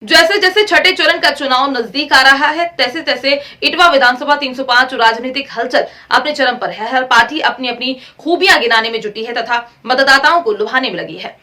जैसे जैसे छठे चरण का चुनाव नजदीक आ रहा है, तैसे तैसे इटवा विधानसभा 305 राजनीतिक हलचल अपने चरम पर है। हर पार्टी अपनी अपनी खूबियां गिनाने में जुटी है तथा मतदाताओं को लुभाने में लगी है।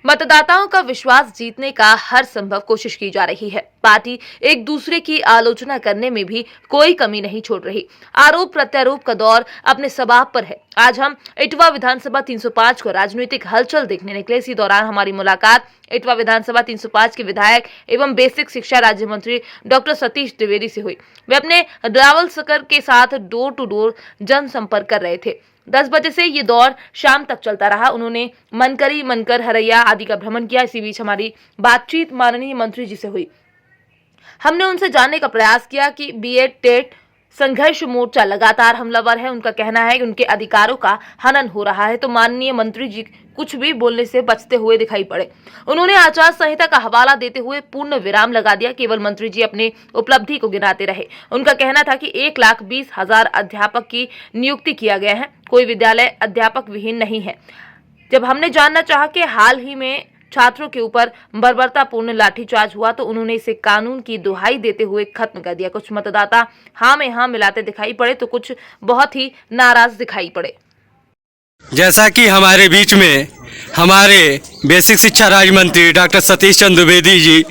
मतदाताओं का विश्वास जीतने का हर संभव कोशिश की जा रही है। पार्टी एक दूसरे की आलोचना करने में भी कोई कमी नहीं छोड़ रही। आरोप प्रत्यारोप का दौर अपने सबाब पर है। आज हम इटवा विधानसभा 305 को राजनीतिक हलचल देखने निकले। इसी दौरान हमारी मुलाकात इटवा विधानसभा 305 के विधायक एवं बेसिक शिक्षा राज्य मंत्री डॉक्टर सतीश द्विवेदी से हुई। वे अपने ट्रैवल सकर के साथ डोर टू डोर जनसंपर्क कर रहे थे। 10 बजे से ये दौर शाम तक चलता रहा। उन्होंने मनकरी, मनकर, हरैया आदि का भ्रमण किया। इसी बीच हमारी बातचीत माननीय मंत्री जी से हुई। हमने उनसे जानने का प्रयास किया कि बीएड टेट संघर्ष मोर्चा लगातार हमलावर है। उनका कहना है कि उनके अधिकारों का हनन हो रहा है, तो माननीय मंत्री जी कुछ भी बोलने से बचते हुए दिखाई पड़े। उन्होंने आचार संहिता का हवाला देते हुए पूर्ण विराम लगा दिया। केवल मंत्री जी अपने उपलब्धि को गिनाते रहे। उनका कहना था कि 1,20,000 अध्यापक की नियुक्ति किया गया है, कोई विद्यालय अध्यापक विहीन नहीं है। जब हमने जानना चाहा कि हाल ही में छात्रों के ऊपर बर्बरतापूर्ण लाठीचार्ज हुआ, तो उन्होंने इसे कानून की दुहाई देते हुए खत्म कर दिया। कुछ मतदाता हाँ में हाँ मिलाते दिखाई पड़े, तो कुछ बहुत ही नाराज दिखाई पड़े। जैसा कि हमारे बीच में हमारे बेसिक शिक्षा राज्य मंत्री डॉक्टर सतीश चंद्र द्विवेदी जी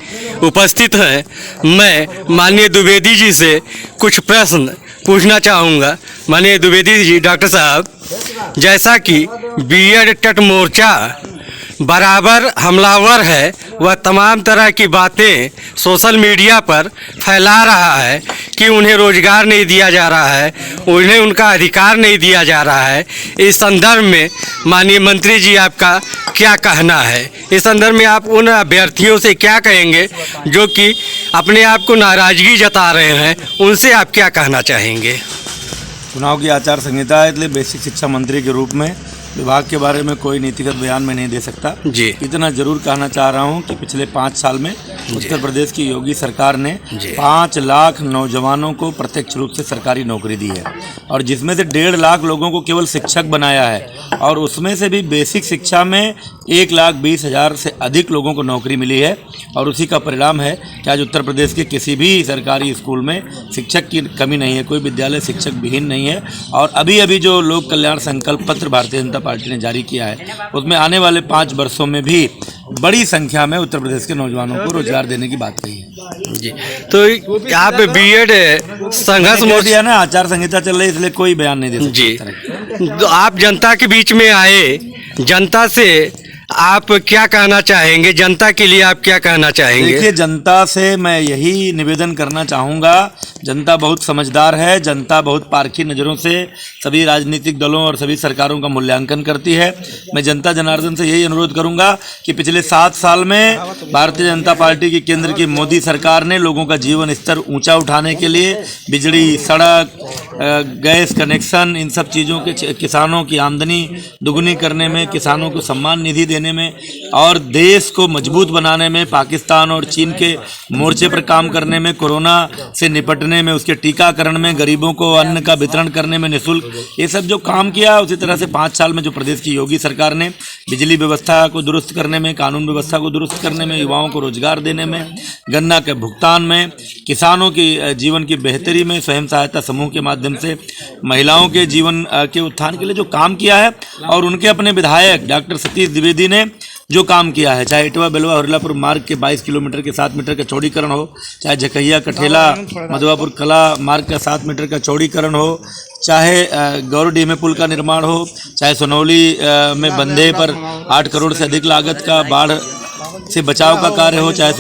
उपस्थित हैं, मैं माननीय द्विवेदी जी से कुछ प्रश्न पूछना चाहूँगा। माननीय द्विवेदी जी, डॉक्टर साहब, जैसा कि बीएड टेट मोर्चा बराबर हमलावर है, वह तमाम तरह की बातें सोशल मीडिया पर फैला रहा है कि उन्हें रोजगार नहीं दिया जा रहा है, उन्हें उनका अधिकार नहीं दिया जा रहा है। इस संदर्भ में माननीय मंत्री जी, आपका क्या कहना है? इस संदर्भ में आप उन अभ्यर्थियों से क्या कहेंगे जो कि अपने आप को नाराजगी जता रहे हैं, उनसे आप क्या कहना चाहेंगे? चुनाव की आचार संहिता है, इसलिए बेसिक शिक्षा मंत्री के रूप में विभाग के बारे में कोई नीतिगत बयान में नहीं दे सकता जी। इतना जरूर कहना चाह रहा हूं कि पिछले 5 साल में उत्तर प्रदेश की योगी सरकार ने 5 लाख नौजवानों को प्रत्यक्ष रूप से सरकारी नौकरी दी है, और जिसमें से 1.5 लाख लोगों को केवल शिक्षक बनाया है, और उसमें से भी बेसिक शिक्षा में 1,20,000 से अधिक लोगों को नौकरी मिली है। और उसी का परिणाम है कि आज उत्तर प्रदेश के किसी भी सरकारी स्कूल में शिक्षक की कमी नहीं है, कोई विद्यालय शिक्षक विहीन नहीं है। और अभी अभी जो लोक कल्याण संकल्प पत्र भारतीय जनता पार्टी ने जारी किया है, उसमें आने वाले 5 वर्षों में भी बड़ी संख्या में उत्तर प्रदेश के नौजवानों को रोजगार देने की बात कही है जी। तो यहाँ पे बीएड संघर्ष मोर्चा ना आचार संहिता चल रही है, इसलिए कोई बयान नहीं दे सकते जी। तो आप जनता के बीच में आए, जनता से आप क्या कहना चाहेंगे? जनता के लिए आप क्या कहना चाहेंगे? देखिए, जनता से मैं यही निवेदन करना चाहूँगा, जनता बहुत समझदार है, जनता बहुत पारखी नज़रों से सभी राजनीतिक दलों और सभी सरकारों का मूल्यांकन करती है। मैं जनता जनार्दन से यही अनुरोध करूँगा कि पिछले 7 साल में भारतीय जनता पार्टी की केंद्र की मोदी सरकार ने लोगों का जीवन स्तर ऊँचा उठाने के लिए बिजली, सड़क, गैस कनेक्शन, इन सब चीज़ों के किसानों की आमदनी दुगनी करने में, किसानों को सम्मान निधि देने में, और देश को मजबूत बनाने में, पाकिस्तान और चीन के मोर्चे पर काम करने में, कोरोना से निपटने में, उसके टीकाकरण में, गरीबों को अन्न का वितरण करने में निःशुल्क, ये सब जो काम किया। उसी तरह से 5 साल में जो प्रदेश की योगी सरकार ने बिजली व्यवस्था को दुरुस्त करने में, कानून व्यवस्था को दुरुस्त करने में, युवाओं को रोजगार देने में, गन्ना के भुगतान में, किसानों की जीवन की बेहतरी में, स्वयं सहायता समूह के माध्यम से महिलाओं के जीवन के उत्थान के लिए जो काम किया है, और उनके अपने विधायक डॉक्टर सतीश द्विवेदी ने जो काम किया है, चाहे इटवा बेलवा हरलापुर मार्ग के 22 किलोमीटर के 7 मीटर का चौड़ीकरण हो, चाहे जकैया कठेला मधुआपुर कला मार्ग का 7 मीटर का चौड़ीकरण हो, चाहे गौरडी में पुल का निर्माण हो, चाहे सोनौली में बंधे पर 8 करोड़ से अधिक लागत का बाढ़ से बचाव का कार्य हो, चाहे